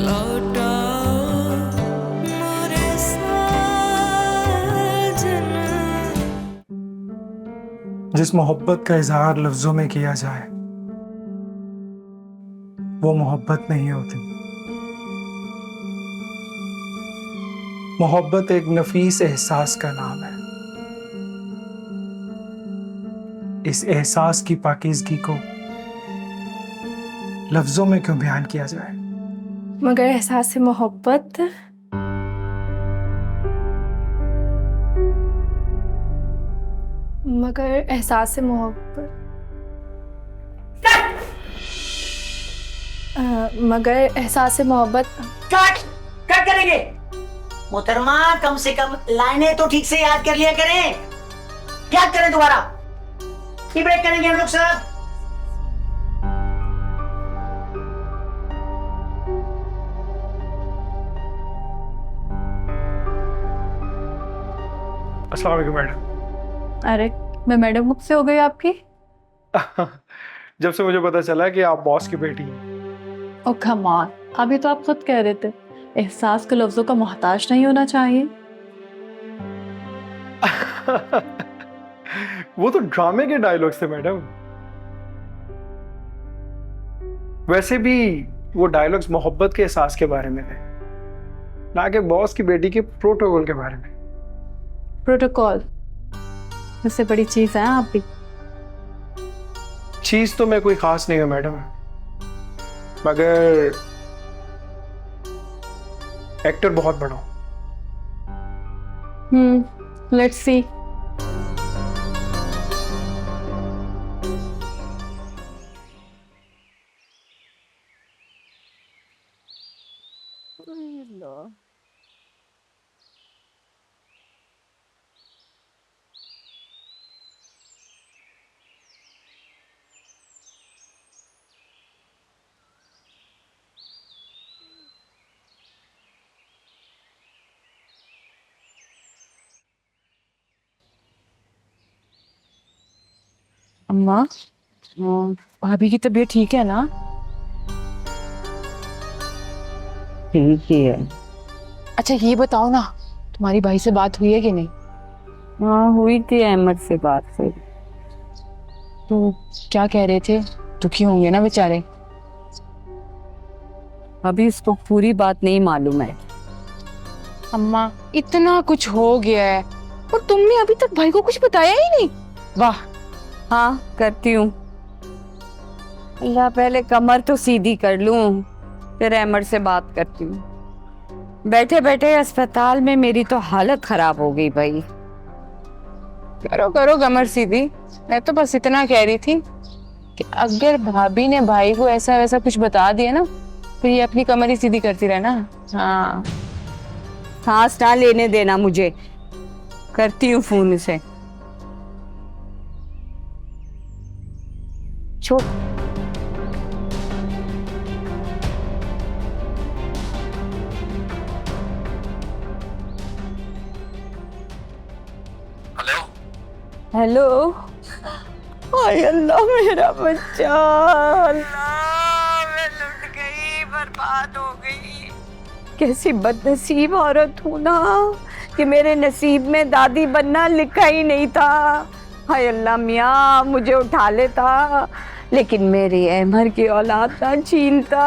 लौटाओ मोरे साजन। जिस मोहब्बत का इजहार लफ्जों में किया जाए वो मोहब्बत नहीं होती। मोहब्बत एक नफीस एहसास का नाम है। इस एहसास की पाकीज़गी को लफ्जों में क्यों बयान किया जाए। मगर एहसास से मोहब्बत मगर एहसास से मोहब्बत मगर एहसास से मोहब्बत कट कट करेंगे। मोहतरमा कम से कम लाइनें तो ठीक से याद कर लिया करें। याद करें दोबारा। टी ब्रेक करेंगे हम लोग सब। अस्सलाम वालेकुम मैडम। अरे मैं मैडम मुझसे हो गई आपकी। जब से मुझे पता चला कि आप बॉस की बेटी हैं। ओ कम ऑन, अभी तो आप खुद कह रहे थे एहसास के लफ्जों का मोहताज नहीं होना चाहिए। वो तो ड्रामे के डायलॉग्स थे मैडम। वैसे भी वो डायलॉग्स मोहब्बत के एहसास के बारे में थे, ना कि बॉस की बेटी के प्रोटोकॉल के बारे में। प्रोटोकॉल इससे बड़ी चीज है आप भी। चीज तो मैं कोई खास नहीं हूं मैडम, मगर एक्टर बहुत बड़ा हूं। Let's see. अम्मा, भाभी की तबीयत ठीक है ना? ठीक ही है। अच्छा ये बताओ ना, तुम्हारी भाई से बात हुई है कि नहीं? हाँ हुई थी अहमद से बात से। तो क्या कह रहे थे? दुखी होंगे ना बेचारे। अभी इसको पूरी बात नहीं मालूम है। अम्मा इतना कुछ हो गया है और तुमने अभी तक भाई को कुछ बताया ही नहीं। वाह। हाँ करती हूँ। अल्लाह पहले कमर तो सीधी कर लूं, फिर अहमद से बात करती हूँ। बैठे बैठे अस्पताल में मेरी तो हालत खराब हो गई भाई। करो करो कमर सीधी। मैं तो बस इतना कह रही थी कि अगर भाभी ने भाई को ऐसा वैसा कुछ बता दिया ना, फिर ये अपनी कमर ही सीधी करती रहना। हाँ सांस ना लेने देना मुझे। करती हूँ फोन से। छोड़। हेलो। हाय अल्लाह मेरा बच्चा। अल्लाह मैं लुट गई, बर्बाद हो गई। कैसी बदनसीब औरत हूँ ना कि मेरे नसीब में दादी बनना लिखा ही नहीं था। हाय अल्लाह मियाँ मुझे उठा लेता, लेकिन मेरी अहमर की औलाद ना छीनता।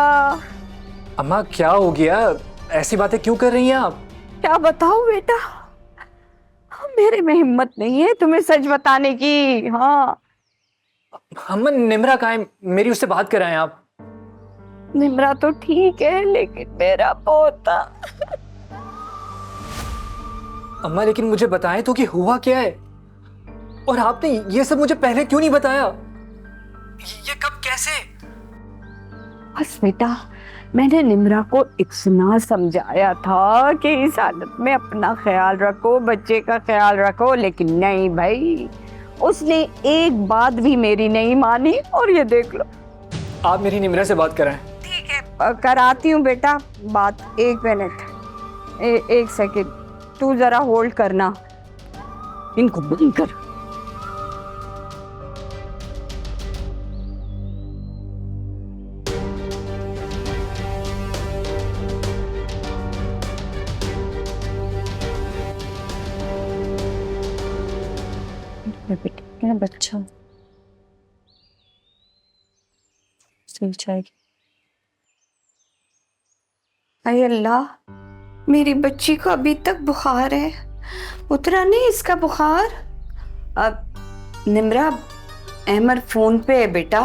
अम्मा क्या हो गया? ऐसी बातें क्यों कर रही हैं आप? क्या बताऊं बेटा, मेरे में हिम्मत नहीं है तुम्हें सच बताने की। हाँ अम्मा निम्रा कहाँ है? मेरी उससे बात कराएं आप। निम्रा तो ठीक है, लेकिन मेरा पोता। अम्मा लेकिन मुझे बताएं तो कि हुआ क्या है, और आपने ये सब मुझे पहले क्यों नहीं बताया? ये कब कैसे? बस बेटा मैंने निम्रा को इतना समझाया था कि इस हालत में अपना ख्याल रखो, बच्चे का ख्याल रखो, लेकिन नहीं भाई, उसने एक बात भी मेरी नहीं मानी। और ये देख लो। आप मेरी निम्रा से बात कराएं। ठीक है कराती हूँ बेटा बात। एक मिनट, एक सेकंड, तू जरा होल्ड करना। इनको बंद कर। मेरा बच्चा स्कूल जाएगी। हाय अल्लाह, मेरी बच्ची को अभी तक बुखार है, उतरा नहीं इसका बुखार। अब निम्रा, अहमद फोन पे है बेटा,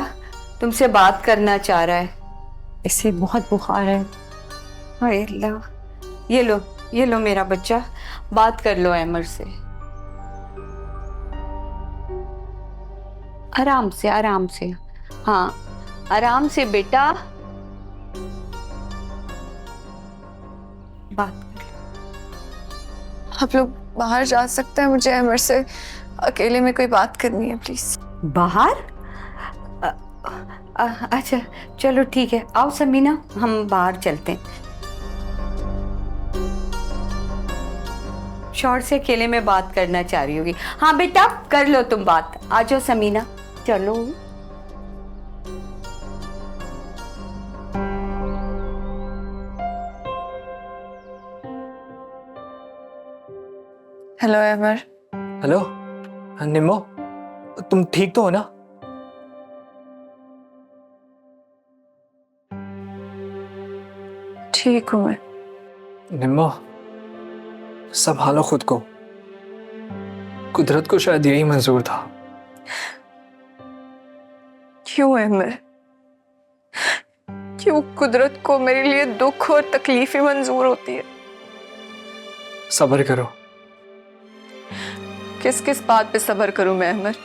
तुमसे बात करना चाह रहा है। इसे बहुत बुखार है। हाय अल्लाह, ये लो मेरा बच्चा, बात कर लो अहमद से। आराम से, आराम से, हाँ आराम से बेटा, बात कर लो। आप लोग बाहर जा सकते हैं, मुझे अमर से अकेले में कोई बात करनी है प्लीज। बाहर? अच्छा चलो ठीक है, आओ समीना, हम बाहर चलते हैं। शौहर से अकेले में बात करना चाह रही होगी। हाँ बेटा कर लो तुम बात, आ जाओ समीना, चलो। हेलो अमर। हेलो निम्मो, तुम ठीक तो हो ना? ठीक हूँ मैं। निम्मो, संभालो खुद को। कुदरत को शायद यही मंजूर था। क्यों अमर? क्यों कुदरत को मेरे लिए दुख और तकलीफें मंजूर होती है? सब्र करो। किस किस बात पे सब्र करूं मैं अमर?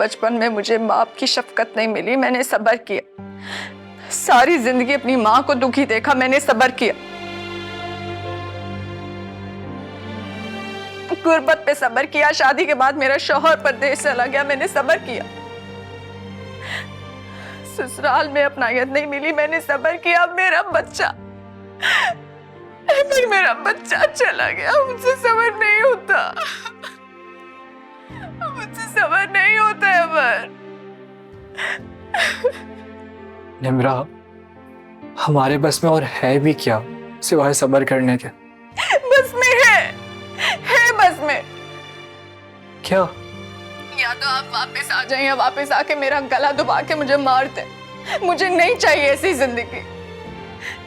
बचपन में मुझे बाप की शफकत नहीं मिली, मैंने सब्र किया। सारी जिंदगी अपनी माँ को दुखी देखा, मैंने सब्र किया। गुर्बत पे सब्र किया, शादी के बाद मेरा शौहर परदेश चला गया, मैंने सब्र किया। ससुराल में अपनायत नहीं मिली, मैंने सब्र किया। मेरा बच्चा, मेरा बच्चा चला गया, मुझसे सब्र नहीं होता, मुझसे सब्र नहीं होता है अमर। निम्रा, हमारे बस में और है भी क्या सिवाय सब्र करने के? बस में है बस में। क्या? या तो आप वापस आ जाएं या वापस आके मेरा गला दबा के मुझे मार दें। मुझे नहीं चाहिए ऐसी जिंदगी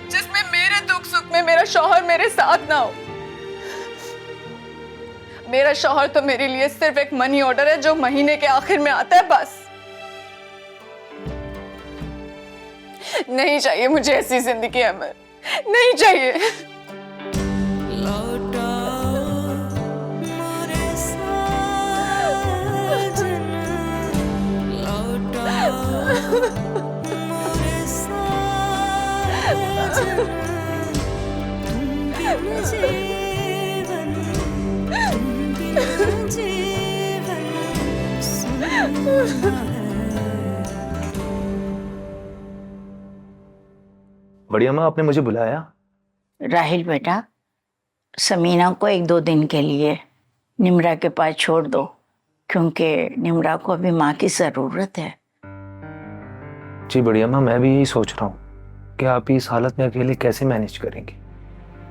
जिसमें मेरे दुख सुख में मेरा शौहर मेरे साथ ना हो। मेरा शौहर तो मेरे लिए सिर्फ एक मनी ऑर्डर है जो महीने के आखिर में आता है, बस। नहीं चाहिए मुझे ऐसी जिंदगी अमर, नहीं चाहिए। लौटा मोरे साजन, लौटा मोरे साजन, तुम बिन जीवन, तुम बिन जीवन सुना है। बढ़िया माँ, आपने मुझे बुलाया? राहिल बेटा, समीना को 1-2 दिन के लिए निम्रा के पास छोड़ दो, क्योंकि निम्रा को अभी माँ की जरूरत है। जी बढ़िया माँ, मैं भी यही सोच रहा हूँ कि आप इस हालत में अकेले कैसे मैनेज करेंगे।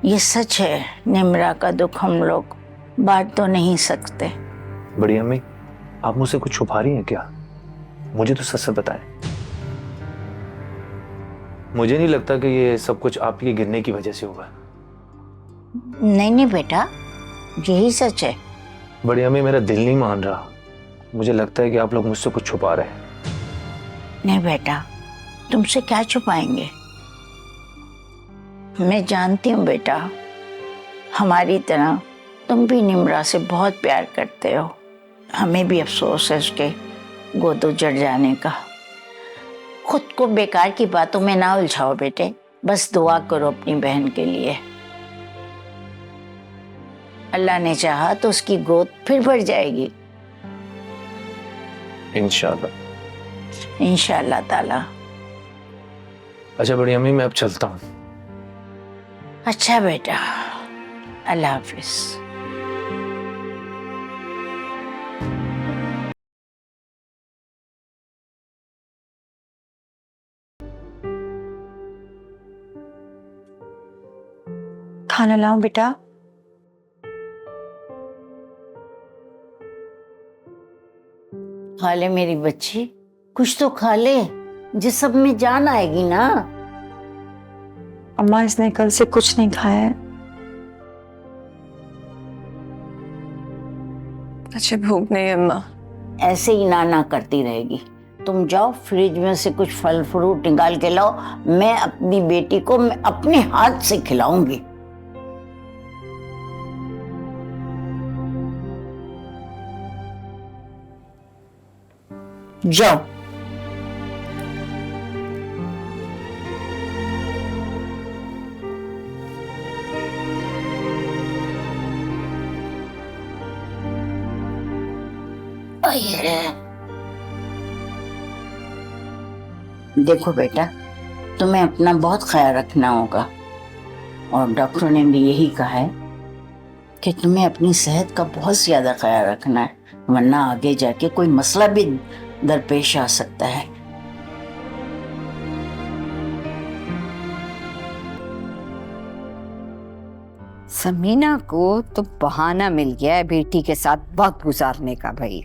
ये सच है, निम्रा का दुख हम लोग बांट तो नहीं सकते। बढ़िया अम्मी, आप मुझसे कुछ छुपा रही हैं क्या? मुझे तो सच सच बताएं। मुझे नहीं लगता कि ये सब कुछ आपके गिरने की वजह से हुआ। नहीं नहीं बेटा, यही सच है। बढ़िया अम्मी, मेरा दिल नहीं मान रहा। मुझे लगता है कि आप लोग मुझसे कुछ छुपा रहे हैं। नहीं बेटा, तुमसे क्या छुपाएंगे? मैं जानती हूँ बेटा, हमारी तरह तुम भी निम्रा से बहुत प्यार करते हो। हमें भी अफसोस है उसके गोद उजड़ जाने का। खुद को बेकार की बातों में ना उलझाओ बेटे, बस दुआ करो अपनी बहन के लिए। अल्लाह ने चाहा तो उसकी गोद फिर भर जाएगी, इंशाल्लाह। इंशाल्लाह ताला। अच्छा बढ़िया अम्मी, मैं अब चलता हूँ। अच्छा बेटा, अल्लाह हाफिज। खाना लाऊं बेटा? खा ले मेरी बच्ची, कुछ तो खा ले, जिस सब में जान आएगी ना। अम्मा इसने कल से कुछ नहीं खाया है। अच्छा भूख नहीं है अम्मा। ऐसे ही ना करती रहेगी। तुम जाओ फ्रिज में से कुछ फल फ्रूट निकाल के लाओ, मैं अपनी बेटी को मैं अपने हाथ से खिलाऊंगी। जाओ। देखो बेटा, तुम्हें अपना बहुत ख्याल रखना होगा और डॉक्टर ने भी यही कहा है कि तुम्हें अपनी सेहत का बहुत ज्यादा ख्याल रखना है, वरना आगे जाके कोई मसला भी दरपेश आ सकता है। समीना को तो बहाना मिल गया है बेटी के साथ वक्त गुजारने का। भाई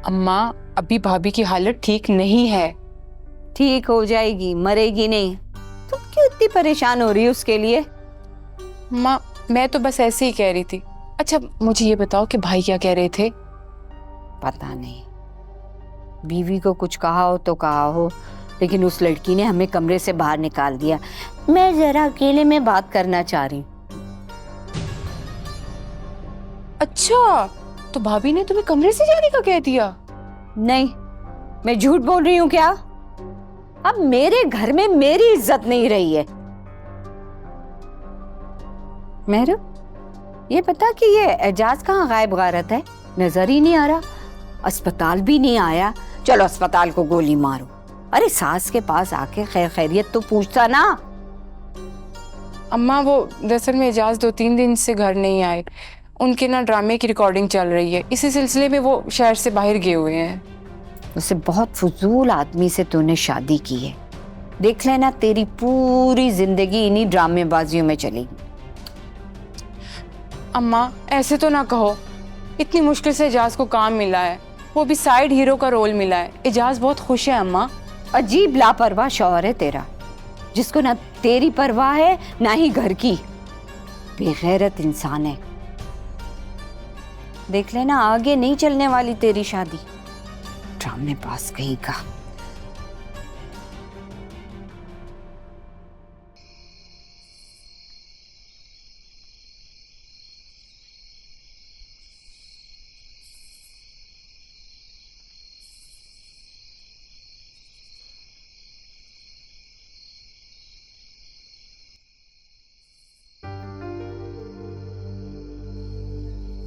अम्मा अभी भाभी की हालत ठीक नहीं है। ठीक हो जाएगी, मरेगी नहीं। तुम क्यों इतनी परेशान हो रही हो उसके लिए? अम्मा मैं तो बस ऐसे ही कह रही थी। अच्छा मुझे ये बताओ कि भाई क्या कह रहे थे? पता नहीं, बीवी को कुछ कहा हो तो कहा हो, लेकिन उस लड़की ने हमें कमरे से बाहर निकाल दिया। मैं जरा अकेले में बात करना चाह रही हूँ। अच्छा तो भाभी ने तुम्हें कमरे से जाने का कह दिया? नहीं, मैं झूठ बोल रही हूँ क्या? अब मेरे घर में मेरी इज्जत नहीं रही है। मेहर, ये पता कि ये एजाज कहाँ गायब गारत है, नजर ही नहीं आ रहा। अस्पताल भी नहीं आया। चलो अस्पताल को गोली मारो। अरे सास के पास आके खैर खैरियत तो पूछता ना। अम्मा वो दरअसल में एजाज 2-3 दिन से घर नहीं आए। उनके ना ड्रामे की रिकॉर्डिंग चल रही है, इसी सिलसिले में वो शहर से बाहर गए हुए हैं। उसे बहुत फजूल आदमी से तूने शादी की है। देख लेना तेरी पूरी जिंदगी इन्हीं ड्रामेबाजियों में चलेगी। अम्मा ऐसे तो ना कहो, इतनी मुश्किल से एजाज को काम मिला है, वो भी साइड हीरो का रोल मिला है। एजाज बहुत खुश है अम्मा। अजीब लापरवाह शौहर है तेरा, जिसको ना तेरी परवाह है ना ही घर की। बेगैरत इंसान है। देख लेना आगे नहीं चलने वाली तेरी शादी। ड्रामे पास कहीं का।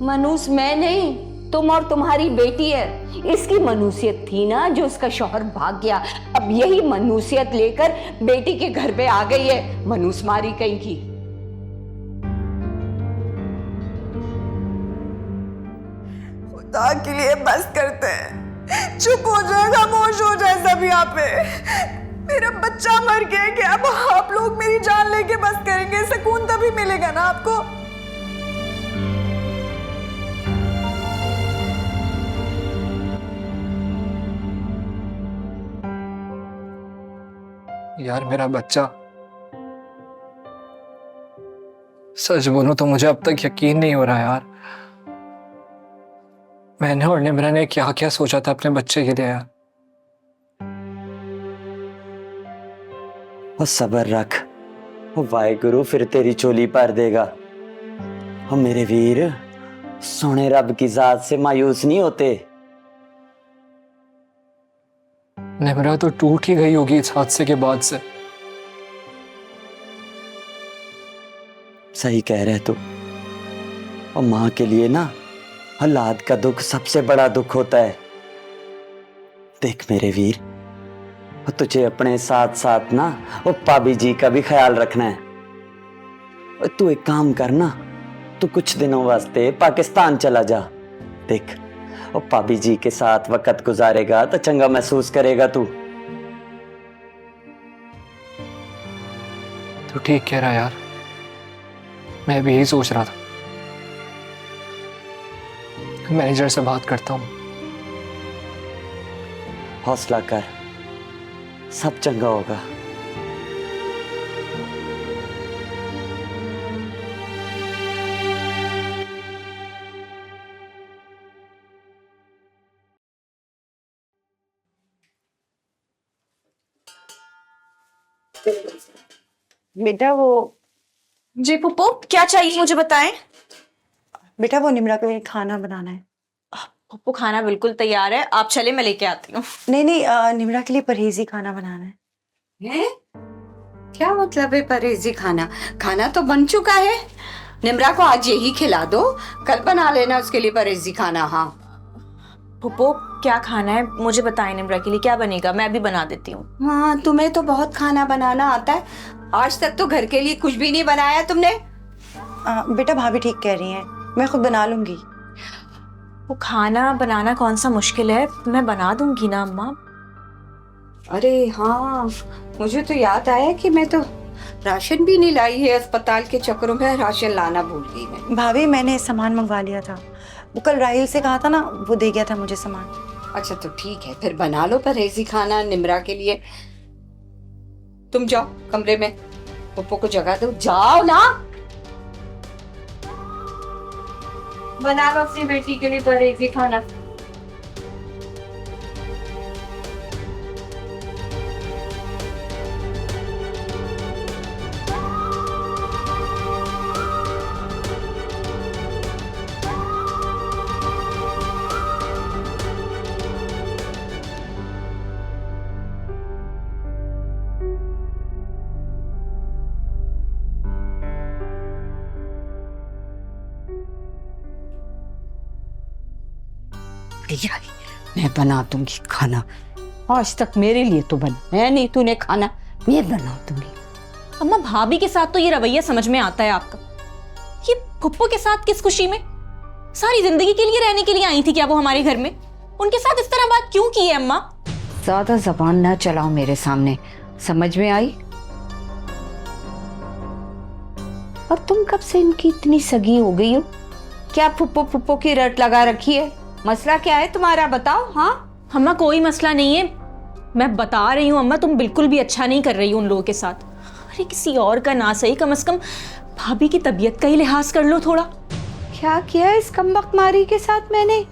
मनुष्य मैं नहीं, तुम और तुम्हारी बेटी है। इसकी मनुष्यत थी ना जो उसका शौहर भाग गया। अब यही मनुष्यत लेकर बेटी के घर पे आ गई है, मनुष्य मारी कहीं की। खुदा के लिए बस करते हैं, चुप हो जाए, खामोश हो जाए सब यहाँ पे। मेरा बच्चा मर गया कि अब आप लोग मेरी जान लेके बस करेंगे, सुकून तभी मिलेगा ना आपको। यार मेरा बच्चा, सच बोलूं तो मुझे अब तक यकीन नहीं हो रहा यार। मैंने और निम्रा ने क्या क्या सोचा था अपने बच्चे के लिए यार। और सबर रख, वो वाहेगुरु फिर तेरी चोली भर देगा। और मेरे वीर, सोने रब की जात से मायूस नहीं होते। निम्रा तो टूट ही गई होगी इस हादसे के बाद से। सही कह रहे तू। और माँ के लिए ना औलाद का दुख सबसे बड़ा दुख होता है। देख मेरे वीर, और तुझे अपने साथ साथ ना वो पाबी जी का भी ख्याल रखना है। और तू एक काम करना, तू कुछ दिनों वास्ते पाकिस्तान चला जा। देख और पाबी जी के साथ वक्त गुजारेगा तो चंगा महसूस करेगा तू। तू ठीक कह रहा यार, मैं भी यही सोच रहा था। मैनेजर से बात करता हूँ, हौसला कर, सब चंगा होगा। बेटा वो जी पुप्पो, क्या चाहिए मुझे बताएं। बेटा वो निम्रा के लिए खाना बनाना है। पुप्पो खाना बिल्कुल तैयार है, आप चले मैं लेके आती हूँ। नहीं नहीं, निम्रा के लिए परहेजी खाना बनाना है। हैं? क्या मतलब है परहेजी खाना? खाना तो बन चुका है। निम्रा को आज यही खिला दो, कल बना लेना उसके लिए परहेजी खाना। हाँ पुप्पो क्या खाना है मुझे बताएं, निम्रा के लिए क्या बनेगा, मैं भी बना देती हूँ। हाँ, तुम्हें तो बहुत खाना बनाना आता है। आज तक तो घर के लिए कुछ भी नहीं बनाया तुमने। बेटा भाभी ठीक कह रही हैं, मैं खुद बना लूंगी। वो खाना बनाना कौन सा मुश्किल है, मैं बना दूंगी ना अम्मा। अरे हाँ, मुझे तो याद आया कि मैं तो राशन भी नहीं लाई है। अस्पताल के चक्करों में राशन लाना भूल गई मैं। भाभी मैंने सामान मंगवा लिया था, वो कल राहिल से कहा था ना, वो दे गया था मुझे सामान। अच्छा तो ठीक है, फिर बना लो परहेजी खाना निम्रा के लिए। तुम जाओ कमरे में, पप्पो को जगह दो, जाओ ना। बना लो अपनी बेटी के लिए परहेजी खाना। मैं बना दूंगी खाना। आज तक मेरे लिए तो बना, मैं नहीं तूने खाना, मैं बना दूंगी। अम्मा भाभी के साथ तो ये रवैया समझ में आता है आपका, ये पुप्पो के साथ किस खुशी में? सारी जिंदगी के लिए रहने के लिए आई थी क्या वो हमारे घर में? उनके साथ इस तरह बात क्यों की है अम्मा? ज्यादा जबान ना चलाओ मेरे सामने, समझ में आई? और तुम कब से इनकी इतनी सगी हो गई हो? क्या फुप्पो फुप्पो की रट लगा रखी है? मसला क्या है तुम्हारा, बताओ। हाँ अम्मा कोई मसला नहीं है, मैं बता रही हूँ अम्मा, तुम बिल्कुल भी अच्छा नहीं कर रही हो उन लोगों के साथ। अरे किसी और का ना सही, कम से कम भाभी की तबीयत का ही लिहाज कर लो थोड़ा। क्या किया इस कमबख्त मारी के साथ मैंने?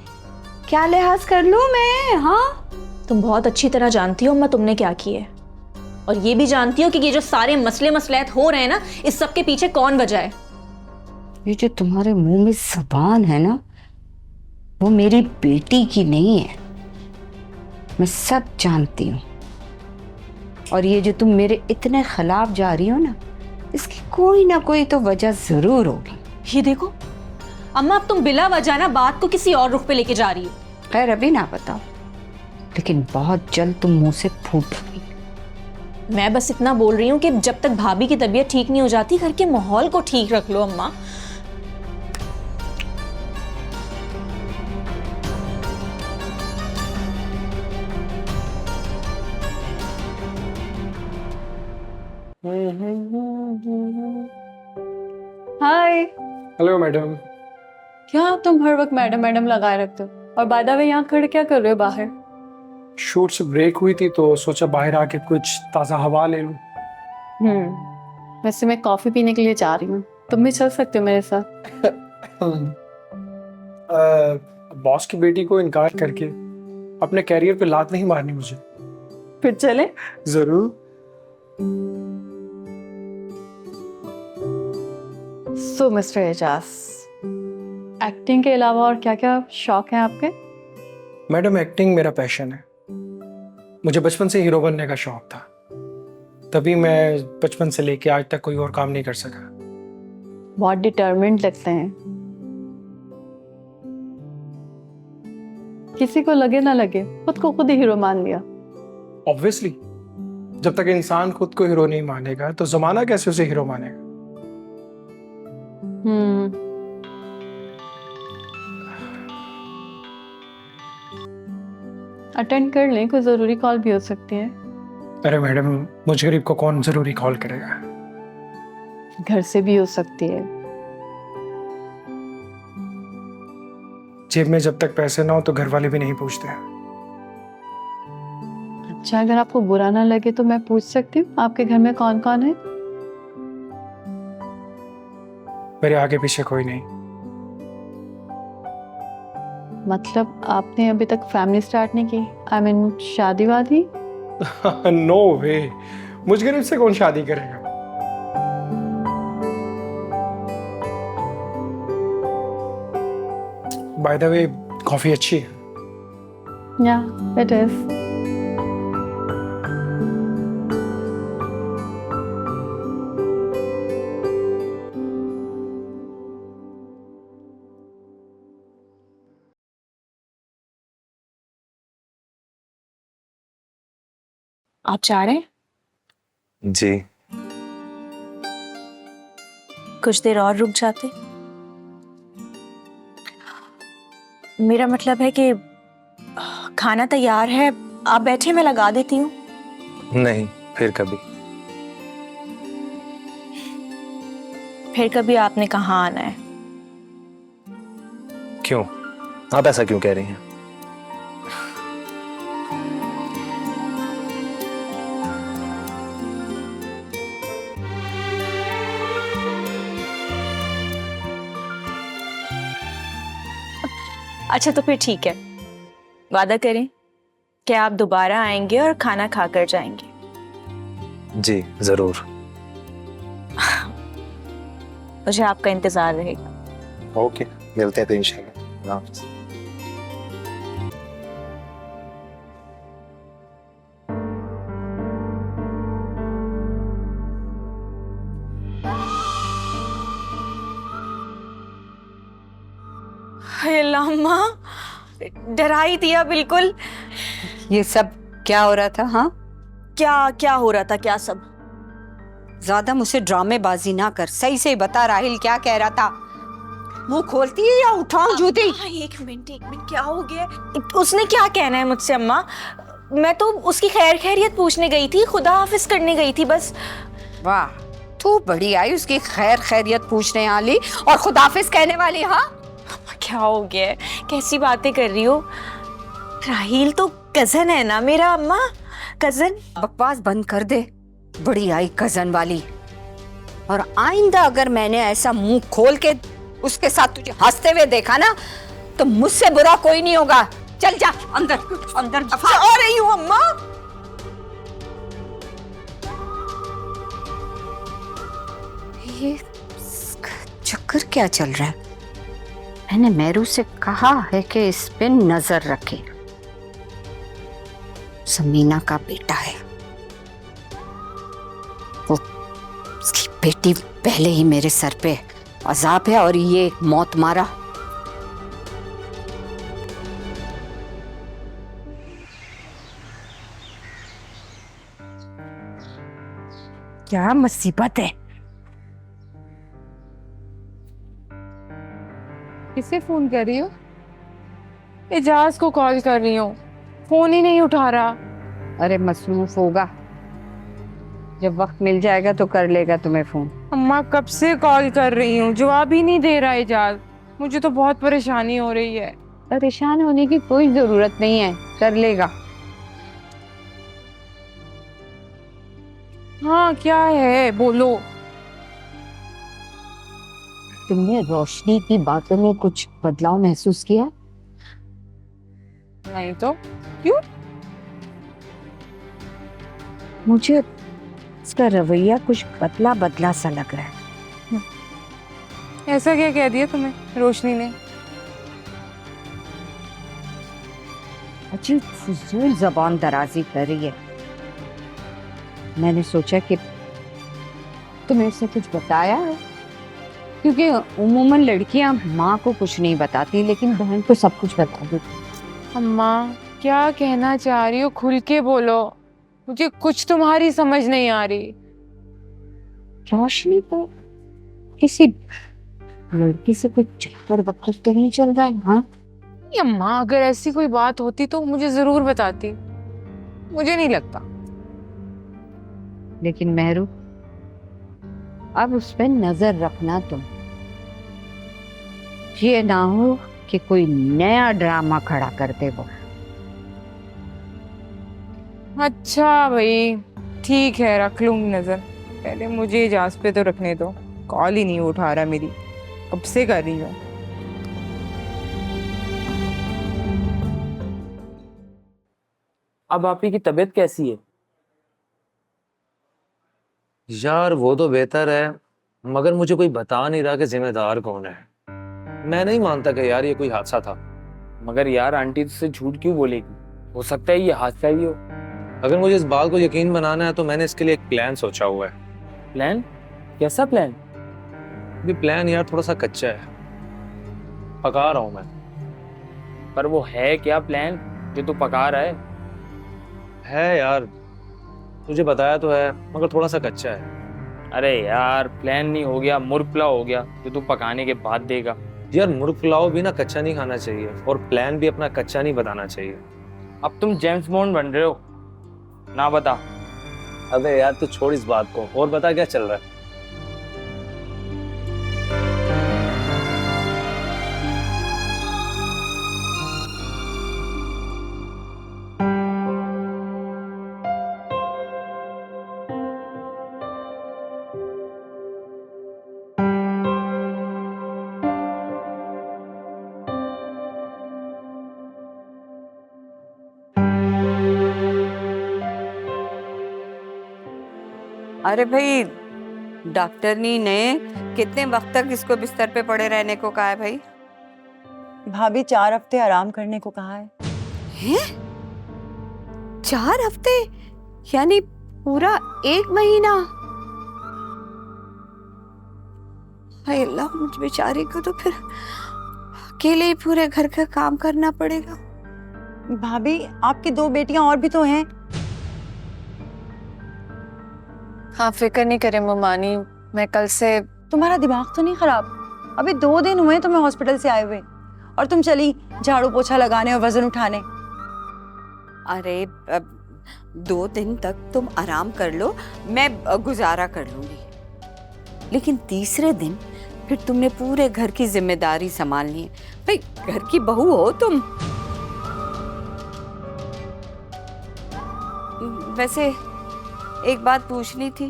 क्या लिहाज कर लूं मैं? हाँ तुम बहुत अच्छी तरह जानती हो अम्मा तुमने क्या किया है, और ये भी जानती हो कि ये जो सारे मसले मसलैत हो रहे हैं ना, इस सब के पीछे कौन वजह है। ये जो तुम्हारे मुंह में जबान है ना, वो मेरी बेटी की नहीं है, मैं सब जानती हूँ। और ये जो तुम मेरे इतने खिलाफ जा रही हो ना, इसकी कोई ना कोई तो वजह जरूर होगी। ये देखो अम्मा, अब तुम बिला वजह ना बात को किसी और रुख पे लेके जा रही हो। खैर अभी ना बताओ, लेकिन बहुत जल्द तुम मुंह से फूटोगी। मैं बस इतना बोल रही हूँ कि जब तक भाभी की तबीयत ठीक नहीं हो जाती, घर के माहौल को ठीक रख लो अम्मा। हाय। Hello madam. क्या तुम हर वक्त मैडम मैडम लगाए रखते हो? और बाय द वे यहाँ खड़े क्या कर रहे हो बाहर? शूट से ब्रेक हुई थी तो सोचा बाहर आके कुछ ताज़ा हवा ले लूं। वैसे मैं कॉफी पीने के लिए जा रही हूँ, तुम भी चल सकते हो मेरे साथ। बॉस की बेटी को इनकार करके अपने कैरियर पे लात नहीं मारनी मुझे। फिर चले? जरूर। सो मिस्टर एजाज, एक्टिंग के अलावा और क्या क्या शौक हैं आपके? मैडम एक्टिंग मेरा पैशन है, मुझे बचपन से हीरो बनने का शौक था, तभी मैं बचपन से लेके आज तक कोई और काम नहीं कर सका। बहुत डिटर्मिन्ड लगते हैं। किसी को लगे ना लगे, खुद को खुद ही हीरो मान लिया। ऑब्वियसली, जब तक इंसान खुद को हीरो नहीं मानेगा तो जमाना कैसे उसे हीरो मानेगा। अटेंड कर लें, कोई जरूरी कॉल भी हो सकती है। अरे मैडम, मुझ गरीब को कौन जरूरी कॉल करेगा? घर से भी हो सकती है। जेब में जब तक पैसे ना हो तो घर वाले भी नहीं पूछते। अच्छा, अगर आपको बुरा ना लगे तो मैं पूछ सकती हूँ आपके घर में कौन कौन है? मेरे आगे पीछे कोई नहीं। मतलब आपने अभी तक फैमिली स्टार्ट नहीं की? आई मीन शादी वादी? नो वे, मुझ गरीब से कौन शादी करेगा। बाय द वे, कॉफी अच्छी है। या इट इज। आप जा रहे हैं? जी। कुछ देर और रुक जाते। मेरा मतलब है कि खाना तैयार है, आप बैठे, मैं लगा देती हूँ। नहीं, फिर कभी। फिर कभी आपने कहाँ आना है? क्यों? आप ऐसा क्यों कह रही हैं? अच्छा तो फिर ठीक है, वादा करें कि आप दोबारा आएंगे और खाना खाकर जाएंगे। जी जरूर। मुझे आपका इंतजार रहेगा। ओके, मिलते हैं तो इंशाल्लाह। हाय अल्लाह, अम्मा डरा ही दिया बिल्कुल। ये सब क्या हो रहा था? हाँ, क्या क्या हो रहा था? क्या सब? ज्यादा मुझसे ड्रामेबाजी ना कर, सही से बता राहिल क्या कह रहा था। मुंह खोलती है या उठाऊं जूती? एक मिनट, क्या हो गया? उसने क्या कहना है मुझसे अम्मा? मैं तो उसकी खैर खैरियत पूछने गई थी, खुदा हाफिज करने गई थी बस। वाह, तू बड़ी आई उसकी खैर खैरियत पूछने वाली और खुदाफिज कहने वाली। हाँ, क्या हो गया? कैसी बातें कर रही हो? राहील तो कजन है ना मेरा अम्मा, कजन। बकवास बंद कर दे, बड़ी आई कजन वाली। और आइंदा अगर मैंने ऐसा मुंह खोल के उसके साथ तुझे हंसते हुए देखा ना तो मुझसे बुरा कोई नहीं होगा। चल जा अंदर, अंदर दफा। आ रही हूँ अम्मा। ये चक्कर क्या चल रहा है? मैंने मेरू से कहा है कि इस पे नजर रखे। समीना का बेटा है वो, उसकी बेटी पहले ही मेरे सर पे अजाब है और ये मौत मारा। क्या मुसीबत है? किसे फोन कर रही हो? एजाज को कॉल कर रही हूँ, फोन ही नहीं उठा रहा। अरे मसरूफ होगा, जब वक्त मिल जाएगा तो कर लेगा तुम्हें फोन। अम्मा कब से कॉल कर रही हूँ, जवाब ही नहीं दे रहा एजाज। मुझे तो बहुत परेशानी हो रही है। परेशान होने की कोई जरूरत नहीं है, कर लेगा। हाँ क्या है, बोलो। तुमने रोशनी की बातों में कुछ बदलाव महसूस किया? नहीं तो क्यों? मुझे इसका रवैया कुछ बदला बदला सा लग रहा है। ऐसा क्या कह दिया तुम्हें रोशनी ने? अजीब फजूल जबान दराजी कर रही है। मैंने सोचा कि तुम्हें उससे कुछ बताया है, क्योंकि उम्मूमन लड़कियां माँ को कुछ नहीं बताती लेकिन बहन को सब कुछ बता देती। अम्मा क्या कहना चाह रही हो, खुल के बोलो, मुझे कुछ तुम्हारी समझ नहीं आ रही। रोशनी को किसी लड़की से कुछ चक्कर वक्कर तो नहीं चल रहा है? हाँ अम्मा अगर ऐसी कोई बात होती तो मुझे जरूर बताती, मुझे नहीं लगता। लेकिन मेहरू, अब उस पर नजर रखना तुम, ये ना हो कि कोई नया ड्रामा खड़ा कर दे वो। अच्छा भाई, ठीक है, रख लूंगी नजर। पहले मुझे जांच पे तो रखने दो। कॉल ही नहीं उठा रहा मेरी, कब से कर रही हूँ। अब आपकी की तबीयत कैसी है? यार वो तो बेहतर है, मगर मुझे कोई बता नहीं रहा कि जिम्मेदार कौन है। मैं नहीं मानता कि यार ये कोई हादसा था। मगर यार आंटी तुझसे झूठ क्यों बोलेगी? हो सकता है ये हादसा ही हो। अगर मुझे इस बात को यकीन बनाना है तो मैंने इसके लिए एक प्लान सोचा हुआ है। प्लान? कैसा प्लान? ये प्लान यार थोड़ा सा कच्चा है, पका रहा हूं मैं। पर वो है क्या प्लान जो तू पका रहा है? है यार, तुझे बताया तो है, मगर थोड़ा सा कच्चा है। अरे यार प्लान नहीं हो गया, मुर्ग पुलाव हो गया जो तू पकाने के बाद देगा। यार मुर्ग पुलाव भी ना कच्चा नहीं खाना चाहिए, और प्लान भी अपना कच्चा नहीं बताना चाहिए। अब तुम जेम्स बॉन्ड बन रहे हो ना, बता। अबे यार तू छोड़ इस बात को, और बता क्या चल रहा है। अरे भाई, डॉक्टरनी ने कितने वक्त तक इसको बिस्तर पे पड़े रहने को कहा है भाई? भाभी 4 हफ्ते आराम करने को कहा है। हैं? 4 हफ्ते यानी पूरा 1 महीना? हाय अल्लाह, मुझ बेचारी को तो फिर अकेले ही पूरे घर का काम करना पड़ेगा। भाभी आपकी 2 बेटियां और भी तो हैं। हाँ, फिक्र नहीं करें ममानी, मैं कल से। तुम्हारा दिमाग तो नहीं खराब? अभी 2 दिन हुए तुम्हें हॉस्पिटल से आए हुए, और तुम चली झाड़ू पोछा लगाने और वजन उठाने। अरे 2 दिन तक तुम आराम कर लो, मैं गुजारा कर लूंगी। लेकिन तीसरे दिन फिर तुमने पूरे घर की जिम्मेदारी संभालनी है। भाई घर की बहू हो तुम। वैसे एक बात पूछनी थी,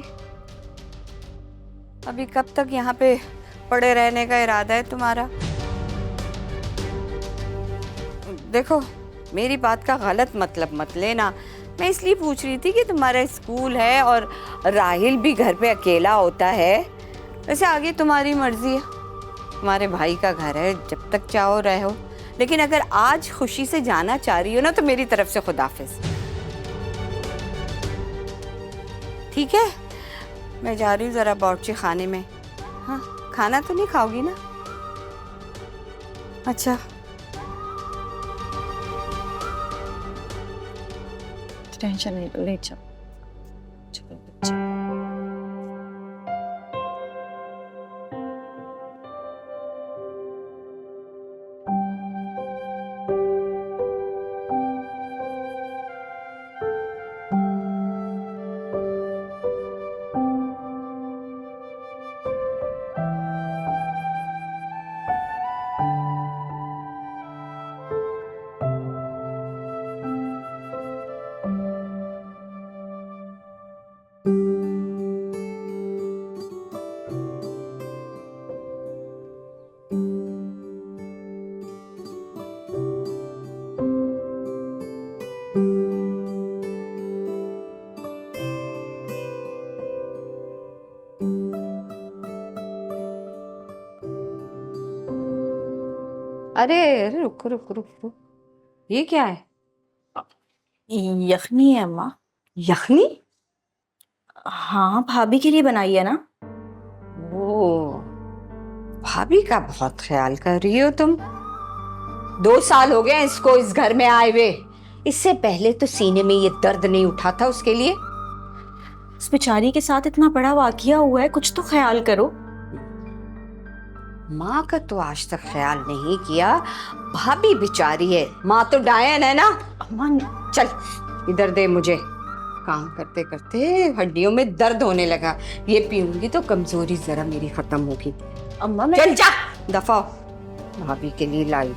अभी कब तक यहाँ पे पड़े रहने का इरादा है तुम्हारा? देखो मेरी बात का गलत मतलब मत लेना, मैं इसलिए पूछ रही थी कि तुम्हारा स्कूल है और राहिल भी घर पे अकेला होता है। वैसे आगे तुम्हारी मर्जी है, तुम्हारे भाई का घर है, जब तक चाहो रहो। लेकिन अगर आज खुशी से जाना चाह रही हो ना, तो मेरी तरफ से खुदाफिज। ठीक है, मैं जा रही हूँ जरा बावर्ची खाने में। हाँ, खाना तो नहीं खाओगी ना? अच्छा, टेंशन नहीं लो, ले जाओ। चलो बच्चे। अरे अरे रुको रुको रुको, ये क्या है? यखनी है अम्मा। यखनी? हाँ, भाभी के लिए बनाई है ना। ओ, भाभी का बहुत ख्याल कर रही हो तुम। 2 साल हो गए इसको इस घर में आए हुए। इससे पहले तो सीने में ये दर्द नहीं उठा था उसके लिए। इस बेचारी के साथ इतना बड़ा वाकया हुआ है, कुछ तो ख्याल करो। माँ का तो आज तक ख्याल नहीं किया, भाभी बेचारी है। माँ तो डायन है ना। अम्मा चल इधर दे मुझे। काम करते करते हड्डियों में दर्द होने लगा। ये पीऊंगी तो कमजोरी जरा मेरी खत्म होगी। अम्मा चल जा, दफा हो। भाभी के लिए लाई।